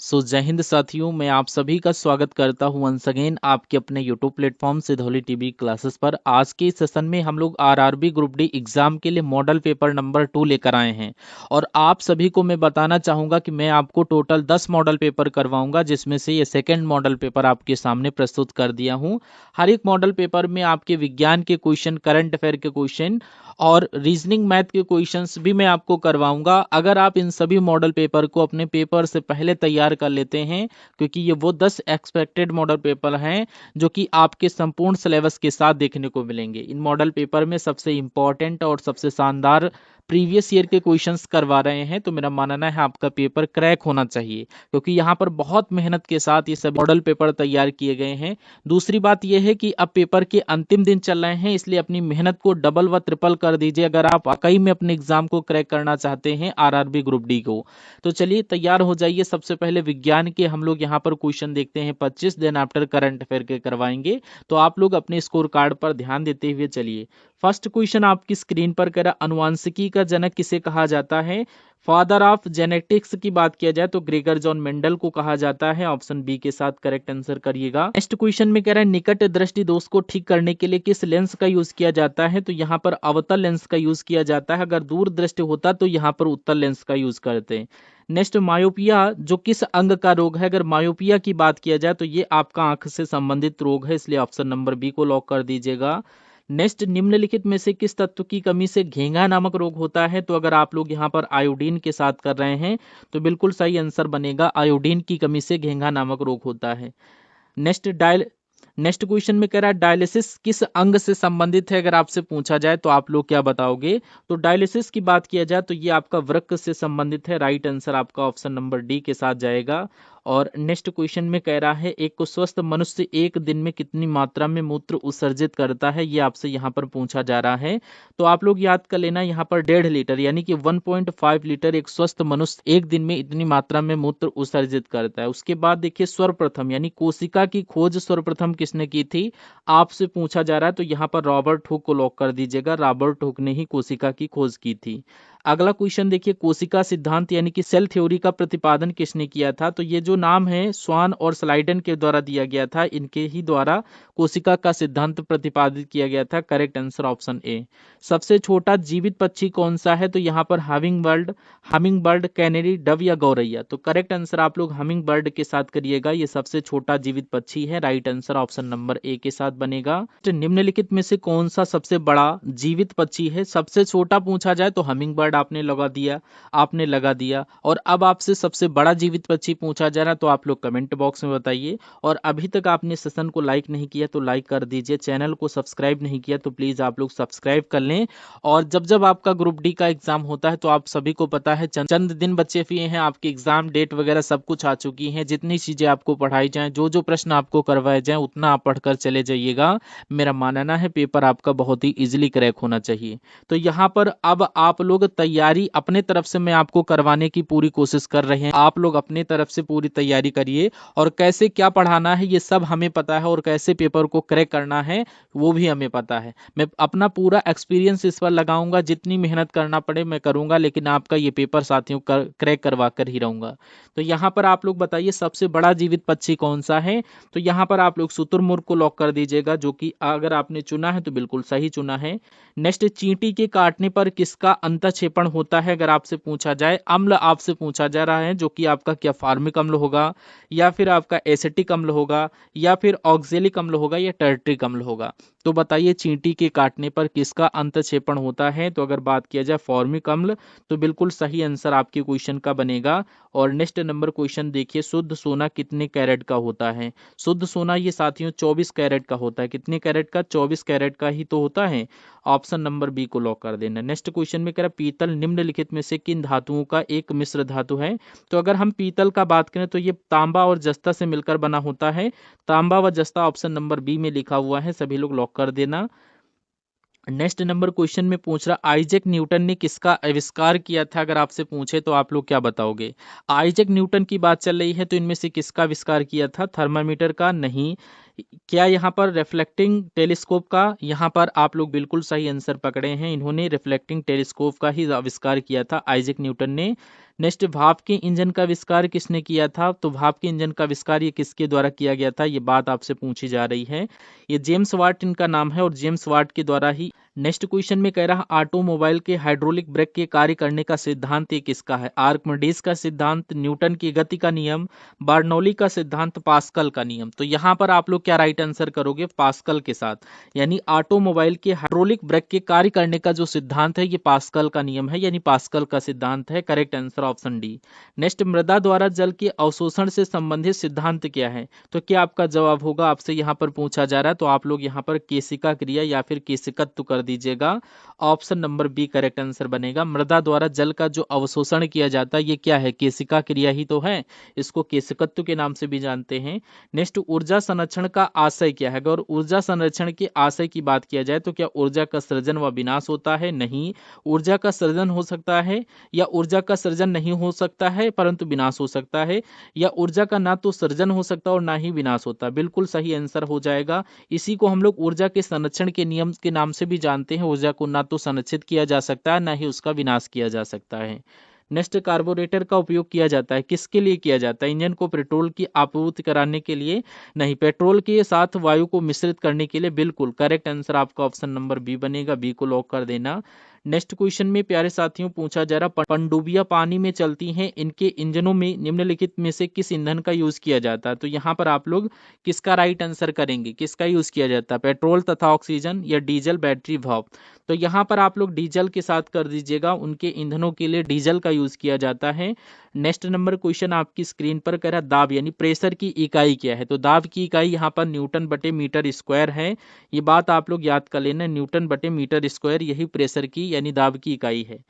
जय हिंद साथियों, मैं आप सभी का स्वागत करता हूं वंस अगेन आपके अपने YouTube platform Sidhauli TV classes पर। आज के इस सेशन में हम लोग आरआरबी ग्रुप डी एग्जाम के लिए मॉडल पेपर नंबर 2 लेकर आए हैं और आप सभी को मैं बताना चाहूंगा कि मैं आपको टोटल 10 मॉडल पेपर करवाऊंगा, जिसमें से ये सेकेंड मॉडल पेपर आपके सामने प्रस्तुत कर दिया हूँ। हर एक मॉडल पेपर में आपके विज्ञान के क्वेश्चन, करंट अफेयर के क्वेश्चन और रीजनिंग मैथ के क्वेश्चंस भी मैं आपको करवाऊंगा। अगर आप इन सभी मॉडल पेपर को अपने पेपर से पहले तैयार कर लेते हैं, क्योंकि ये वो 10 एक्सपेक्टेड मॉडल पेपर हैं जो कि आपके संपूर्ण सिलेबस के साथ देखने को मिलेंगे। इन मॉडल पेपर में सबसे इंपॉर्टेंट और सबसे शानदार प्रीवियस ईयर के क्वेश्चंस करवा रहे हैं, तो मेरा मानना है आपका पेपर क्रैक होना चाहिए, क्योंकि यहाँ पर बहुत मेहनत के साथ ये सभी मॉडल पेपर तैयार किए गए हैं। दूसरी बात यह है कि अब पेपर के अंतिम दिन चल रहे हैं, इसलिए अपनी मेहनत को डबल व ट्रिपल कर दीजिए अगर आप वाकई में अपने एग्जाम को क्रैक करना चाहते हैं, आरआरबी ग्रुप डी को। तो चलिए तैयार हो जाइए। सबसे पहले विज्ञान के हम लोग यहाँ पर क्वेश्चन देखते हैं 25, देन आफ्टर करंट अफेयर के करवाएंगे। तो आप लोग अपने स्कोर कार्ड पर ध्यान देते हुए चलिए। फर्स्ट क्वेश्चन आपकी स्क्रीन पर कह रहा, अनुवांशिकी का जनक किसे कहा जाता है? फादर ऑफ जेनेटिक्स की बात किया जाए तो ग्रेगर जॉन मेंडल को कहा जाता है। ऑप्शन बी के साथ करेक्ट आंसर करिएगा। नेक्स्ट क्वेश्चन में कह रहा है, निकट दृष्टि दोष को ठीक करने के लिए किस लेंस का यूज किया जाता है? तो यहाँ पर अवतल लेंस का यूज किया जाता है। अगर दूर दृष्टि होता तो यहाँ पर उत्तल लेंस का यूज करते हैं। नेक्स्ट, मायोपिया जो किस अंग का रोग है? अगर मायोपिया की बात किया जाए तो ये आपका आंख से संबंधित रोग है, इसलिए ऑप्शन नंबर बी को लॉक कर दीजिएगा। नेक्स्ट, निम्नलिखित में से किस तत्व की कमी से घेंघा नामक रोग होता है? तो अगर आप लोग यहाँ पर आयोडीन के साथ कर रहे हैं तो बिल्कुल सही आंसर बनेगा, आयोडीन की कमी से घेंघा नामक रोग होता है। नेक्स्ट नेक्स्ट क्वेश्चन में कह रहा है, डायलिसिस किस अंग से संबंधित है? अगर आपसे पूछा जाए तो आप लोग क्या बताओगे? तो डायलिसिस की बात किया जाए तो ये आपका वृक्क से संबंधित है। राइट आंसर आपका ऑप्शन नंबर डी के साथ जाएगा। और नेक्स्ट क्वेश्चन में कह रहा है, एक स्वस्थ मनुष्य एक दिन में कितनी मात्रा में मूत्र उत्सर्जित करता है? ये आपसे यहाँ पर पूछा जा रहा है। तो आप लोग याद कर लेना, यहाँ पर 1.5 लीटर यानी कि 1.5 लीटर एक स्वस्थ मनुष्य एक दिन में इतनी मात्रा में मूत्र उत्सर्जित करता है। उसके बाद देखिए, सर्वप्रथम यानी कोशिका की खोज सर्वप्रथम किसने की थी? आपसे पूछा जा रहा है, तो यहाँ पर रॉबर्ट हुक को लॉक कर दीजिएगा। रॉबर्ट हुक ने ही कोशिका की खोज की थी। अगला क्वेश्चन देखिए, कोशिका सिद्धांत यानी कि सेल थ्योरी का प्रतिपादन किसने किया था? तो ये जो नाम है स्वान और स्लाइडन के द्वारा दिया गया था, इनके ही द्वारा कोशिका का सिद्धांत प्रतिपादित किया गया था। Correct answer option A. सबसे छोटा जीवित पक्षी कौन सा है? तो यहाँ पर हमिंग बर्ड, कैनेरी, डव या गौरैया? तो करेक्ट आंसर आप लोग हमिंग बर्ड के साथ करिएगा, ये सबसे छोटा जीवित पक्षी है। Right answer option number A के साथ बनेगा। तो निम्नलिखित में से कौन सा सबसे बड़ा जीवित पक्षी है? सबसे छोटा पूछा जाए तो हमिंग बर्ड आपने लगा दिया। और अब आपसे सबसे बड़ा जीवित पक्षी पूछा जा रहा है, तो आप लोग कमेंट बॉक्स में बताइए। और अभी तक आपने सेशन को लाइक नहीं किया तो लाइक कर दीजिए, चैनल को सब्सक्राइब नहीं किया तो प्लीज आप लोग सब्सक्राइब कर लें। और जब जब आपका ग्रुप डी का एग्जाम होता है तो आप सभी को पता है चंद दिन बचे हुए हैं, आपकी एग्जाम डेट वगैरह सब कुछ आ चुकी है। जितनी चीजें आपको पढ़ाई जाए, जो जो प्रश्न आपको करवाए जाए, उतना आप पढ़कर चले जाइएगा। मेरा मानना है पेपर आपका बहुत ही इजीली क्रैक होना चाहिए। तो यहाँ पर अब आप लोग तैयारी अपने तरफ से मैं आपको करवाने की पूरी कोशिश कर रहे हैं। आप लोग अपने तरफ से पूरी तैयारी करिए, और कैसे क्या पढ़ाना है ये सब हमें पता है, और कैसे पेपर को क्रैक करना है वो भी हमें पता है। मैं अपना पूरा एक्सपीरियंस इस पर लगाऊंगा, जितनी मेहनत करना पड़े मैं करूंगा, लेकिन आपका ये पेपर साथियों क्रैक करवा कर ही रहूंगा। तो यहाँ पर आप लोग बताइए, सबसे बड़ा जीवित पक्षी कौन सा है? तो यहाँ पर आप लोग शुतुरमुर्ग को लॉक कर दीजिएगा, जो कि अगर आपने चुना है तो बिल्कुल सही चुना है। नेक्स्ट, चींटी के काटने पर किसका अंतःक्षेपण होता है? अगर आपसे पूछा जाए, अम्ल आपसे पूछा जा रहा है, जो कि आपका क्या फार्मिक अम्ल होगा, या फिर आपका एसिटिक अम्ल होगा, या फिर ऑक्जेलिक अम्ल होगा, या टर्ट्रिक अम्ल होगा? तो बताइए, चींटी के काटने पर किसका अंतःक्षेपण होता है? तो अगर बात किया जाए फॉर्मिक अम्ल, तो बिल्कुल सही आंसर आपके क्वेश्चन का बनेगा। और नेक्स्ट नंबर क्वेश्चन देखिए, शुद्ध सोना कितने कैरेट का होता है? शुद्ध सोना ये साथियों 24 कैरेट का होता है। कितने कैरेट का? 24 कैरेट का ही तो होता है। ऑप्शन नंबर बी को लॉक कर देना। नेक्स्ट क्वेश्चन में कह रहा है, पीतल निम्नलिखित में से किन धातुओं का एक मिश्र धातु है? तो अगर हम पीतल का बात करें तो ये तांबा और जस्ता से मिलकर बना होता है। तांबा व जस्ता ऑप्शन नंबर बी में लिखा हुआ है, सभी लोग लॉक कर देना। नेक्स्ट नंबर क्वेश्चन में पूछ रहा, आइजैक न्यूटन ने किसका आविष्कार किया था? अगर आपसे पूछे तो आप लोग क्या बताओगे? आइजैक न्यूटन की बात चल रही है, तो इनमें से किसका आविष्कार किया था? थर्मामीटर का? नहीं। क्या यहाँ पर रिफ्लेक्टिंग टेलीस्कोप का, यहाँ पर आप लोग बिल्कुल सही आंसर पकड़े हैं। इन्होंने रिफ्लेक्टिंग टेलीस्कोप का ही आविष्कार किया था, आइजैक न्यूटन ने। नेक्स्ट, भाप के इंजन का आविष्कार किसने किया था? तो भाप के इंजन का आविष्कार ये किसके द्वारा किया गया था, ये बात आपसे पूछी जा रही है। ये जेम्स वाट इनका नाम है और जेम्स वाट के द्वारा ही। नेक्स्ट क्वेश्चन में कह रहा ऑटोमोबाइल के हाइड्रोलिक ब्रेक के कार्य करने का सिद्धांत ये किसका है? आर्किमिडीज का सिद्धांत, न्यूटन की गति का नियम, बर्नौली का सिद्धांत, पास्कल का नियम। तो यहाँ पर आप लोग क्या राइट आंसर करोगे? पास्कल के साथ, यानी ऑटोमोबाइल के हाइड्रोलिक ब्रेक के कार्य करने का जो सिद्धांत है ये पास्कल का नियम है, यानी पास्कल का सिद्धांत है। Correct answer option D. Next, मृदा द्वारा जल के अवशोषण से संबंधित सिद्धांत क्या है? तो क्या आपका जवाब होगा? आपसे यहाँ पर पूछा जा रहा है, तो आप लोग यहाँ पर केशिका क्रिया या फिर केशिकत्व कर दीजिएगा। Option number B correct answer बनेगा। मृदा द्वारा जल का जो अवशोषण किया जाता है ये क्या है? केशिका क्रिया ही तो है, इसको केशिकत्व के नाम से भी जानते हैं। नेक्स्ट, ऊर्जा संरक्षण का आशय क्या है? अगर ऊर्जा संरक्षण के आशय की बात किया जाए तो क्या ऊर्जा का सृजन व विनाश होता है? नहीं, ऊर्जा का सृजन हो सकता है, या ऊर्जा का सृजन नहीं हो सकता है परंतु विनाश हो सकता है, या ऊर्जा का ना तो सृजन हो सकता और ना ही विनाश होता। बिल्कुल सही आंसर हो जाएगा। इसी को हम लोग ऊर्जा के संरक्षण के नियम के नाम से भी जानते हैं। ऊर्जा को ना तो संरक्षित किया जा सकता है, ना ही उसका विनाश किया जा सकता है। नेक्स्ट, कार्बोरेटर का उपयोग किया जाता है, किसके लिए किया जाता है? इंजन को पेट्रोल की आपूर्ति कराने के लिए? नहीं, पेट्रोल के साथ वायु को मिश्रित करने के लिए। बिल्कुल करेक्ट आंसर आपका ऑप्शन नंबर बी बनेगा, बी को लॉक कर देना। नेक्स्ट क्वेश्चन में प्यारे साथियों पूछा जा रहा, पनडुब्बियां पानी में चलती हैं, इनके इंजनों में निम्नलिखित में से किस ईंधन का यूज किया जाता है? तो यहाँ पर आप लोग किसका राइट आंसर करेंगे? किसका यूज किया जाता है? पेट्रोल तथा ऑक्सीजन, या डीजल, बैटरी, भाप? तो यहाँ पर आप लोग डीजल के साथ कर दीजिएगा, उनके ईंधनों के लिए डीजल का यूज किया जाता है। नेक्स्ट नंबर क्वेश्चन आपकी स्क्रीन पर कह रहा दाब यानी प्रेशर की इकाई क्या है? तो दाब की इकाई यहाँ पर न्यूटन बटे मीटर स्क्वायर है। ये बात आप लोग याद कर लेना, न्यूटन बटे मीटर स्क्वायर यही प्रेशर की यानी दाब की इकाई है।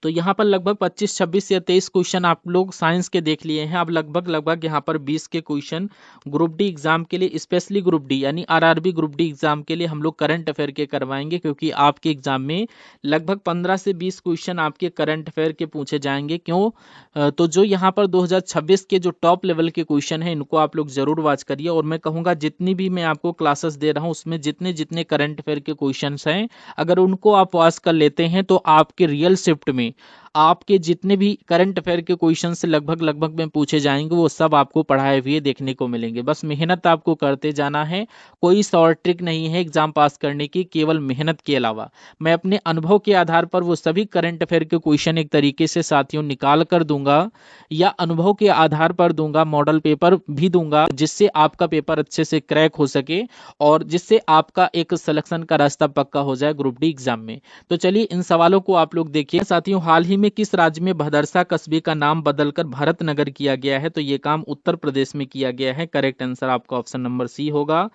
तो यहाँ पर लगभग 25, 26 या 23 क्वेश्चन आप लोग साइंस के देख लिए हैं। अब लगभग यहाँ पर 20 के क्वेश्चन ग्रुप डी एग्जाम के लिए, स्पेशली ग्रुप डी यानी आरआरबी ग्रुप डी एग्जाम के लिए हम लोग करंट अफेयर के करवाएंगे, क्योंकि आपके एग्जाम में लगभग 15 से 20 क्वेश्चन आपके करंट अफेयर के पूछे जाएंगे। क्यों? तो जो यहाँ पर 2026 के जो टॉप लेवल के क्वेश्चन हैं इनको आप लोग जरूर वॉच करिए। और मैं कहूँगा जितनी भी मैं आपको क्लासेस दे रहा हूँ उसमें जितने जितने करंट अफेयर के क्वेश्चन हैं, अगर उनको आप वॉच कर लेते हैं तो आपके रियल शिफ्ट में आपके जितने भी करंट अफेयर के क्वेश्चन से लगभग में पूछे जाएंगे वो सब आपको पढ़ाए हुए देखने को मिलेंगे। बस मेहनत आपको करते जाना है, कोई शॉर्ट ट्रिक नहीं है एग्जाम पास करने की, केवल मेहनत के अलावा। मैं अपने अनुभव के आधार पर वो सभी करंट अफेयर के क्वेश्चन एक तरीके से साथियों निकाल कर दूंगा, या अनुभव के आधार पर दूंगा, मॉडल पेपर भी दूंगा, जिससे आपका पेपर अच्छे से क्रैक हो सके और जिससे आपका एक सिलेक्शन का रास्ता पक्का हो जाए ग्रुप डी एग्जाम में। तो चलिए इन सवालों को आप लोग देखिए। साथियों, हाल ही में किस राज्य में भदरसा कस्बे का नाम बदलकर भरत नगर किया गया है? तो ये काम उत्तर प्रदेश में किया गया है। करेक्ट आंसर आपका ऑप्शन नंबर सी होगा।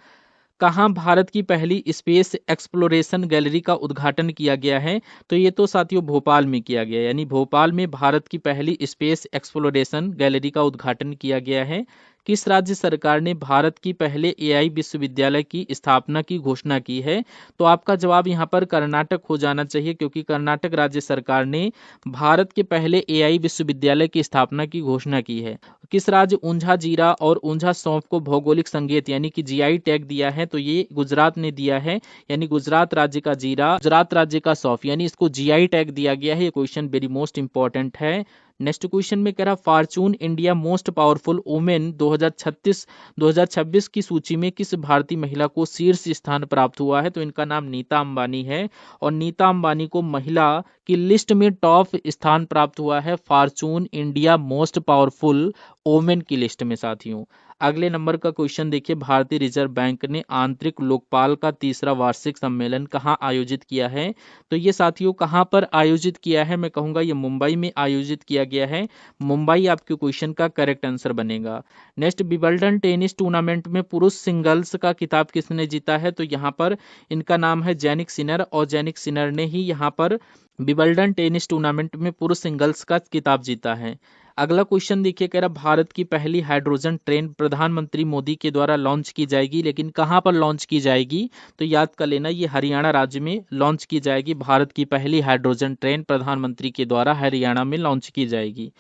कहाँ भारत की पहली स्पेस एक्सप्लोरेशन गैलरी का उद्घाटन किया गया है? तो ये तो साथियों भोपाल में किया गया है, यानी भोपाल में भारत की पहली स्पेस एक्सप्लोरेशन गैलरी का उद्घाटन किया गया है। किस राज्य सरकार ने भारत की पहले एआई विश्वविद्यालय की स्थापना की घोषणा की है? तो आपका जवाब यहाँ पर कर्नाटक हो जाना चाहिए, क्योंकि कर्नाटक राज्य सरकार ने भारत के पहले एआई विश्वविद्यालय की स्थापना की घोषणा की है। किस राज्य ऊंझा जीरा और ऊंझा सौंफ को भौगोलिक संकेत यानी कि जीआई टैग दिया है? तो ये गुजरात ने दिया है, यानी गुजरात राज्य का जीरा, गुजरात राज्य का सौंफ, यानी इसको जीआई टैग दिया गया है। ये क्वेश्चन वेरी मोस्ट इंपॉर्टेंट है। नेक्स्ट क्वेश्चन में कह रहा Fortune India most powerful women 2026 की सूची में किस भारतीय महिला को शीर्ष स्थान प्राप्त हुआ है? तो इनका नाम नीता अंबानी है, और नीता अंबानी को महिला की लिस्ट में टॉप स्थान प्राप्त हुआ है Fortune India most powerful women की लिस्ट में साथियों। अगले नंबर का क्वेश्चन देखिए, भारतीय रिजर्व बैंक ने आंतरिक लोकपाल का तीसरा वार्षिक सम्मेलन कहाँ आयोजित किया है? तो ये साथियों कहाँ पर आयोजित किया है? मैं कहूँगा ये मुंबई में आयोजित किया गया है। मुंबई आपके क्वेश्चन का करेक्ट आंसर बनेगा। नेक्स्ट, विंबलडन टेनिस टूर्नामेंट में पुरुष सिंगल्स का खिताब किसने जीता है? तो यहाँ पर इनका नाम है जैनिक सिनर, और जैनिक सिनर ने ही यहाँ पर विंबलडन टेनिस टूर्नामेंट में पुरुष सिंगल्स का खिताब जीता है। अगला क्वेश्चन देखिए, कह रहा भारत की पहली हाइड्रोजन ट्रेन प्रधानमंत्री मोदी के द्वारा लॉन्च की जाएगी, लेकिन कहां पर लॉन्च की जाएगी? तो याद कर लेना, ये हरियाणा राज्य में लॉन्च की जाएगी। भारत की पहली हाइड्रोजन ट्रेन प्रधानमंत्री के द्वारा हरियाणा में लॉन्च की जाएगी।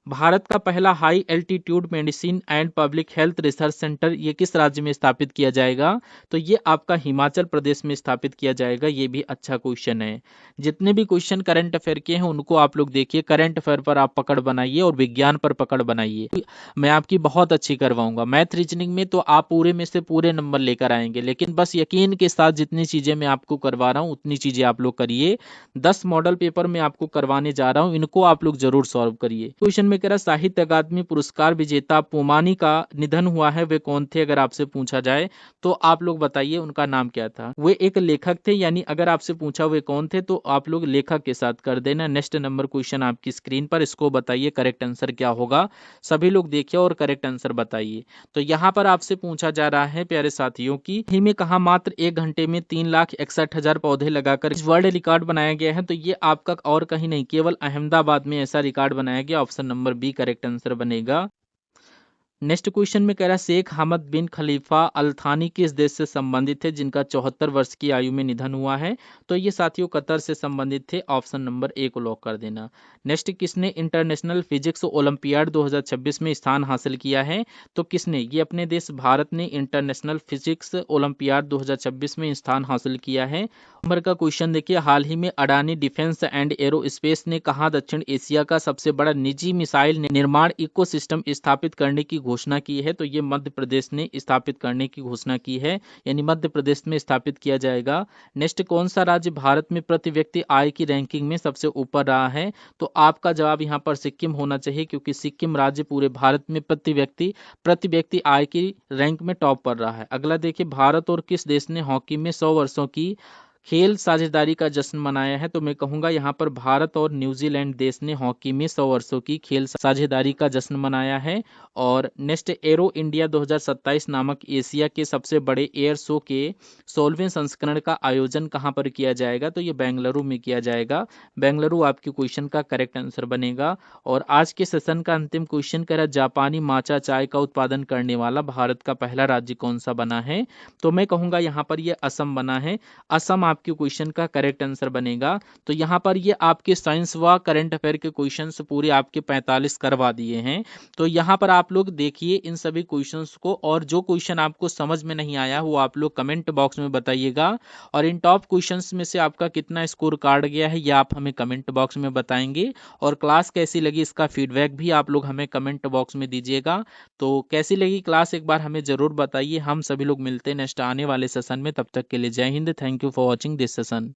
भारत का पहला high altitude medicine and public health research centre ये किस राज्य में स्थापित किया जाएगा? तो ये आपका हिमाचल प्रदेश में स्थापित किया जाएगा। ये भी अच्छा क्वेश्चन है। जितने भी क्वेश्चन करंट अफेयर के हैं उनको आप लोग देखिए, करंट अफेयर पर आप पकड़ बनाइए और विज्ञान पर पकड़ बनाइए। मैं आपकी बहुत अच्छी करवाऊंगा। मैथ रीजनिंग में तो आप पूरे में से पूरे नंबर लेकर आएंगे, लेकिन बस यकीन के साथ जितनी चीजें मैं आपको करवा रहा हूँ उतनी चीजें आप लोग करिए। 10 मॉडल पेपर मैं आपको करवाने जा रहा हूँ, इनको आप लोग जरूर सॉल्व करिए। क्वेश्चन में कह रहा साहित्य अकादमी पुरस्कार विजेता पोमानी का निधन हुआ है, वे कौन थे? अगर आपसे पूछा जाए तो आप लोग बताइए उनका नाम क्या था। वे एक लेखक थे, यानी अगर आपसे पूछा वे कौन थे तो आप लोग लेखक के साथ कर देना। नेक्स्ट नंबर क्वेश्चन आपकी स्क्रीन पर, इसको बताइए करेक्ट आंसर क्या होगा। सभी लोग देखिए और करेक्ट आंसर बताइए। तो यहाँ पर आपसे पूछा जा रहा है प्यारे साथियों की ही में कहा मात्र 1 घंटे में 3,61,000 पौधे लगाकर वर्ल्ड रिकॉर्ड बनाया गया है। तो ये आपका और कहीं नहीं, केवल अहमदाबाद में ऐसा रिकॉर्ड बनाया गया। Option number B correct answer बनेगा। नेक्स्ट क्वेश्चन में कह रहा है शेख हमद बिन खलीफा अल थानी किस देश से संबंधित है जिनका 74 वर्ष की आयु में निधन हुआ है? तो ये साथियों कतर से संबंधित थे। ऑप्शन नंबर ए को लॉक कर देना। नेक्स्ट, किसने इंटरनेशनल फिजिक्स ओलंपियाड 2026 में स्थान हासिल किया है? तो किसने? ये अपने देश भारत ने इंटरनेशनल फिजिक्स ओलंपियाड 2026 में स्थान हासिल किया है। नंबर का क्वेश्चन देखिए, हाल ही में अडानी डिफेंस एंड एरोस्पेस ने कहा दक्षिण एशिया का सबसे बड़ा निजी मिसाइल निर्माण इकोसिस्टम स्थापित करने की घोषणा की है? तो ये मध्य प्रदेश ने स्थापित करने की घोषणा की है, यानी मध्य प्रदेश में स्थापित किया जाएगा। नेक्स्ट, कौन सा राज्य भारत में प्रति व्यक्ति आय की रैंकिंग में सबसे ऊपर रहा है? तो आपका जवाब यहाँ पर सिक्किम होना चाहिए, क्योंकि सिक्किम राज्य पूरे भारत में प्रति व्यक्ति आय की रैंक में टॉप पर रहा है। अगला देखिए, भारत और किस देश ने हॉकी में 100 वर्षों की खेल साझेदारी का जश्न मनाया है? तो मैं कहूंगा यहाँ पर भारत और न्यूजीलैंड देश ने हॉकी में 100 वर्षों की खेल साझेदारी का जश्न मनाया है। और नेक्स्ट, एरो इंडिया 2027 नामक एशिया के सबसे बड़े एयर शो के 16वें संस्करण का आयोजन कहाँ पर किया जाएगा? तो ये बेंगलुरु में किया जाएगा। बेंगलुरु आपके क्वेश्चन का करेक्ट आंसर बनेगा। और आज के सेशन का अंतिम क्वेश्चन कह रहा जापानी माचा चाय का उत्पादन करने वाला भारत का पहला राज्य कौन सा बना है? तो मैं कहूंगा यहाँ पर यह असम बना है। असम आपके क्वेश्चन का करेक्ट आंसर बनेगा। तो यहाँ पर ये आपके साइंस व करंट अफेयर के क्वेश्चंस पूरे आपके 45 करवा दिए हैं। तो यहाँ पर आप लोग देखिए इन सभी क्वेश्चंस को, और जो क्वेश्चन आपको समझ में नहीं आया वो आप लोग कमेंट बॉक्स में बताइएगा। और इन टॉप क्वेश्चंस में से आपका कितना स्कोर कार्ड गया है ये आप हमें कमेंट बॉक्स में बताएंगे। और क्लास कैसी लगी इसका फीडबैक भी आप लोग हमें कमेंट बॉक्स में दीजिएगा। तो कैसी लगी क्लास एक बार हमें जरूर बताइए। हम सभी लोग मिलते हैं नेक्स्ट आने वाले सेशन में। तब तक के लिए जय Hind. Thank you for watching this session.